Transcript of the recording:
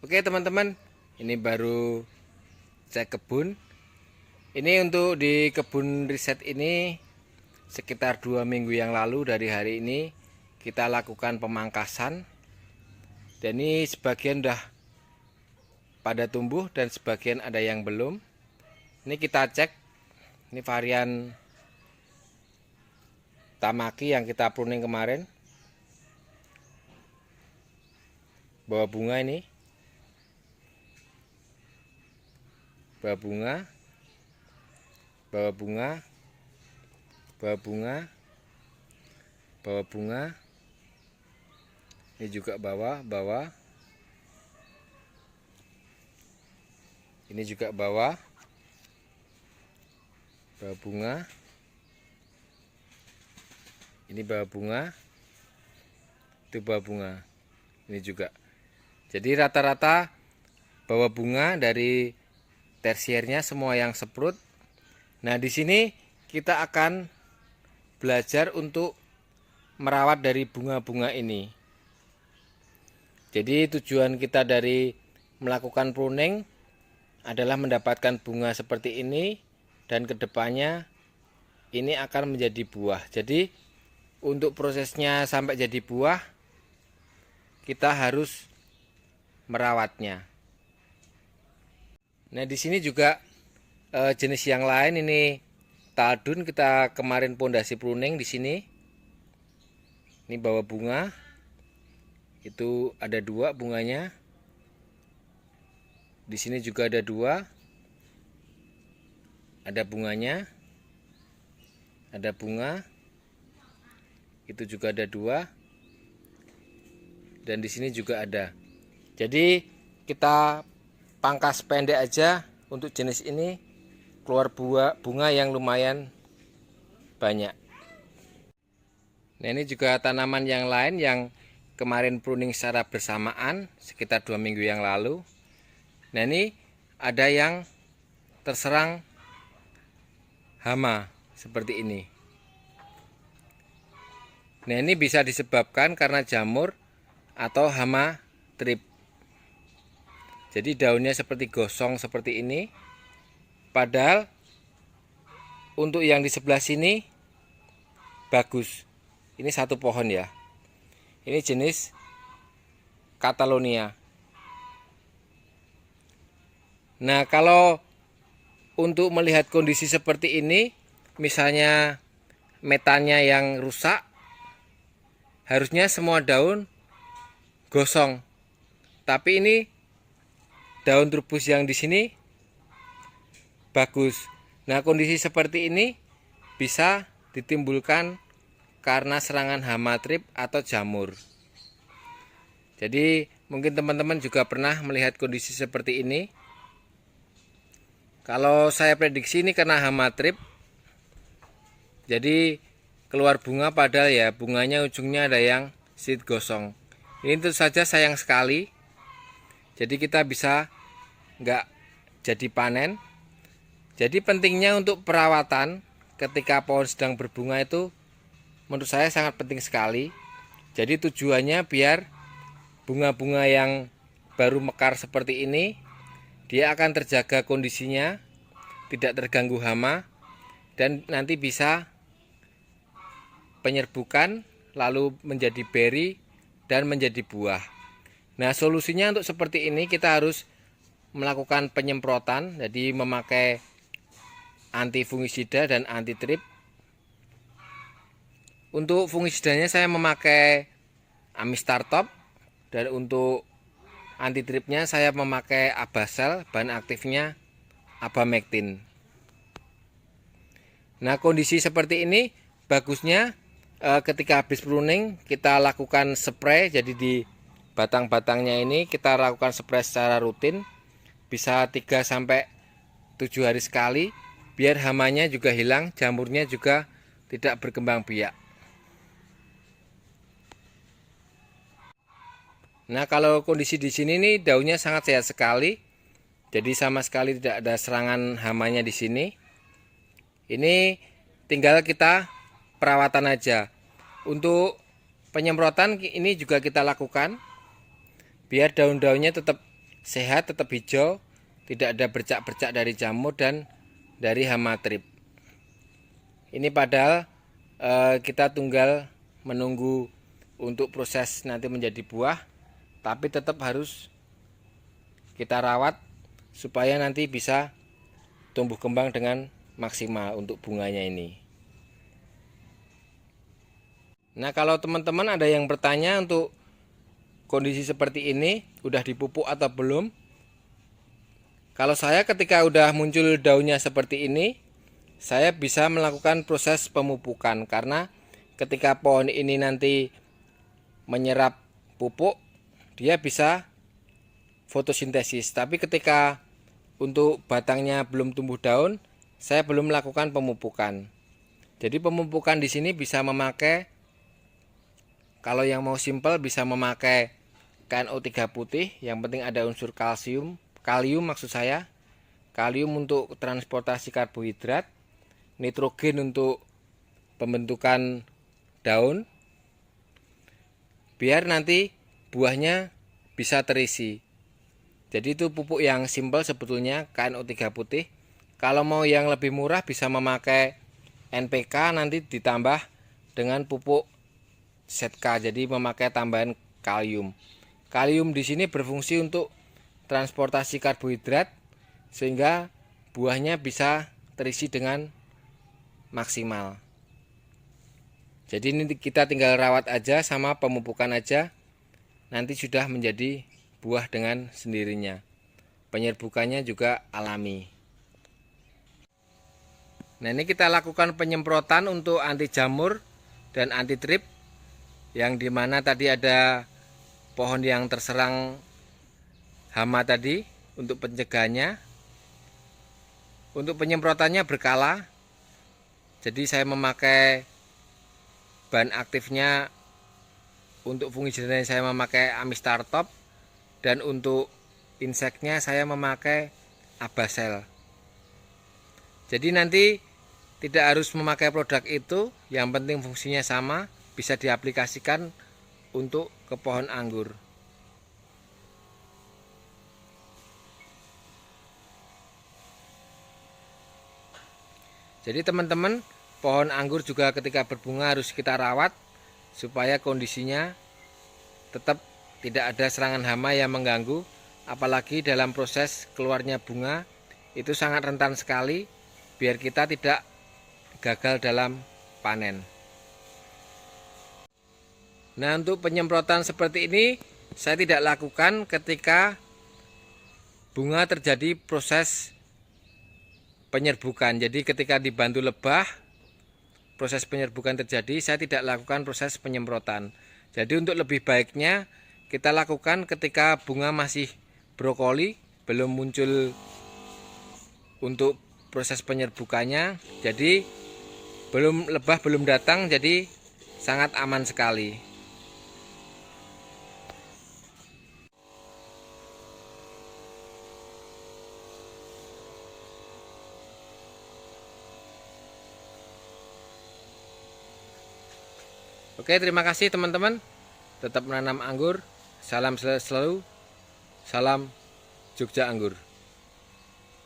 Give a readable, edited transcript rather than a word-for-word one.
Oke teman-teman, ini baru cek kebun. Ini untuk di kebun riset ini sekitar 2 minggu yang lalu dari hari ini kita lakukan pemangkasan. Dan ini sebagian udah pada tumbuh dan sebagian ada yang belum. Ini kita cek, ini varian Tamaki yang kita pruning kemarin. Bawa bunga ini. Bawa bunga, bawa bunga, bawa bunga, bawa bunga. Ini juga bawa. Ini juga bawa bunga. Ini bawa bunga. Itu bawa bunga. Ini juga. Jadi rata-rata bawa bunga dari tersiernya semua yang seprut. Nah, di sini kita akan belajar untuk merawat dari bunga-bunga ini. Jadi tujuan kita dari melakukan pruning adalah mendapatkan bunga seperti ini, dan kedepannya ini akan menjadi buah. Jadi untuk prosesnya sampai jadi buah kita harus merawatnya. Nah, di sini juga jenis yang lain, ini taldun, kita kemarin pondasi pruning di sini. Ini bawa bunga. Itu ada 2 bunganya. Di sini juga ada 2. Ada bunganya. Ada bunga. Itu juga ada 2. Dan di sini juga ada. Jadi kita pangkas pendek aja untuk jenis ini, keluar bunga yang lumayan banyak. Nah, ini juga tanaman yang lain yang kemarin pruning secara bersamaan sekitar 2 minggu yang lalu. Nah, ini ada yang terserang hama seperti ini. Nah, ini bisa disebabkan karena jamur atau hama trip. Jadi daunnya seperti gosong seperti ini. Padahal untuk yang di sebelah sini bagus. Ini satu pohon ya. Ini jenis Catalonia. Nah, kalau untuk melihat kondisi seperti ini, misalnya metanya yang rusak, harusnya semua daun gosong. Tapi ini daun trubus yang di sini bagus. Nah, kondisi seperti ini bisa ditimbulkan karena serangan hama trip atau jamur. Jadi mungkin teman-teman juga pernah melihat kondisi seperti ini. Kalau saya prediksi ini karena hama trip. Jadi keluar bunga padahal ya bunganya ujungnya ada yang sedikit gosong. Ini tentu saja sayang sekali. Jadi kita bisa nggak jadi panen. Jadi pentingnya untuk perawatan ketika pohon sedang berbunga itu menurut saya sangat penting sekali. Jadi tujuannya biar bunga-bunga yang baru mekar seperti ini, dia akan terjaga kondisinya, tidak terganggu hama, dan nanti bisa penyerbukan lalu menjadi beri dan menjadi buah. Nah, solusinya untuk seperti ini kita harus melakukan penyemprotan, jadi memakai anti fungisida dan anti trip. Untuk fungisidanya saya memakai Amistar Top, dan untuk anti tripnya saya memakai Abasel, bahan aktifnya Abamectin. Nah, kondisi seperti ini bagusnya ketika habis pruning kita lakukan spray. Jadi di batang-batangnya ini kita lakukan spray secara rutin, bisa 3-7 hari sekali, biar hamanya juga hilang, jamurnya juga tidak berkembang biak. Nah, kalau kondisi di sini nih daunnya sangat sehat sekali. Jadi sama sekali tidak ada serangan hamanya di sini. Ini tinggal kita perawatan aja. Untuk penyemprotan ini juga kita lakukan biar daun-daunnya tetap sehat, tetap hijau, tidak ada bercak-bercak dari jamur dan dari hama trip. Ini padahal kita tunggal menunggu untuk proses nanti menjadi buah, tapi tetap harus kita rawat supaya nanti bisa tumbuh kembang dengan maksimal untuk bunganya ini. Nah, kalau teman-teman ada yang bertanya untuk kondisi seperti ini udah dipupuk atau belum? Kalau saya ketika udah muncul daunnya seperti ini, saya bisa melakukan proses pemupukan, karena ketika pohon ini nanti menyerap pupuk, dia bisa fotosintesis. Tapi ketika untuk batangnya belum tumbuh daun, saya belum melakukan pemupukan. Jadi pemupukan di sini bisa memakai, kalau yang mau simpel bisa memakai KNO3 putih, yang penting ada unsur kalium maksud saya. Kalium untuk transportasi karbohidrat, nitrogen untuk pembentukan daun, biar nanti buahnya bisa terisi. Jadi itu pupuk yang simpel sebetulnya, KNO3 putih. Kalau mau yang lebih murah bisa memakai NPK, nanti ditambah dengan pupuk ZK, jadi memakai tambahan kalium. Kalium di sini berfungsi untuk transportasi karbohidrat sehingga buahnya bisa terisi dengan maksimal. Jadi ini kita tinggal rawat aja sama pemupukan aja, nanti sudah menjadi buah dengan sendirinya. Penyerbukannya juga alami. Nah, ini kita lakukan penyemprotan untuk anti jamur dan anti trip, yang dimana tadi ada pohon yang terserang hama tadi. Untuk pencegahannya, untuk penyemprotannya berkala. Jadi saya memakai bahan aktifnya, untuk fungisidanya saya memakai Amistar Top, dan untuk inseknya saya memakai Abasel. Jadi nanti tidak harus memakai produk itu, yang penting fungsinya sama, bisa diaplikasikan untuk ke pohon anggur. Jadi teman-teman, pohon anggur juga ketika berbunga harus kita rawat supaya kondisinya tetap tidak ada serangan hama yang mengganggu. Apalagi dalam proses keluarnya bunga itu sangat rentan sekali, biar kita tidak gagal dalam panen. Nah, untuk penyemprotan seperti ini saya tidak lakukan ketika bunga terjadi proses penyerbukan. Jadi ketika dibantu lebah, proses penyerbukan terjadi, saya tidak lakukan proses penyemprotan. Jadi untuk lebih baiknya kita lakukan ketika bunga masih brokoli, belum muncul untuk proses penyerbukannya. Jadi lebah belum datang, jadi sangat aman sekali. Oke, terima kasih teman-teman. Tetap menanam anggur. Salam selalu. Salam Jogja Anggur.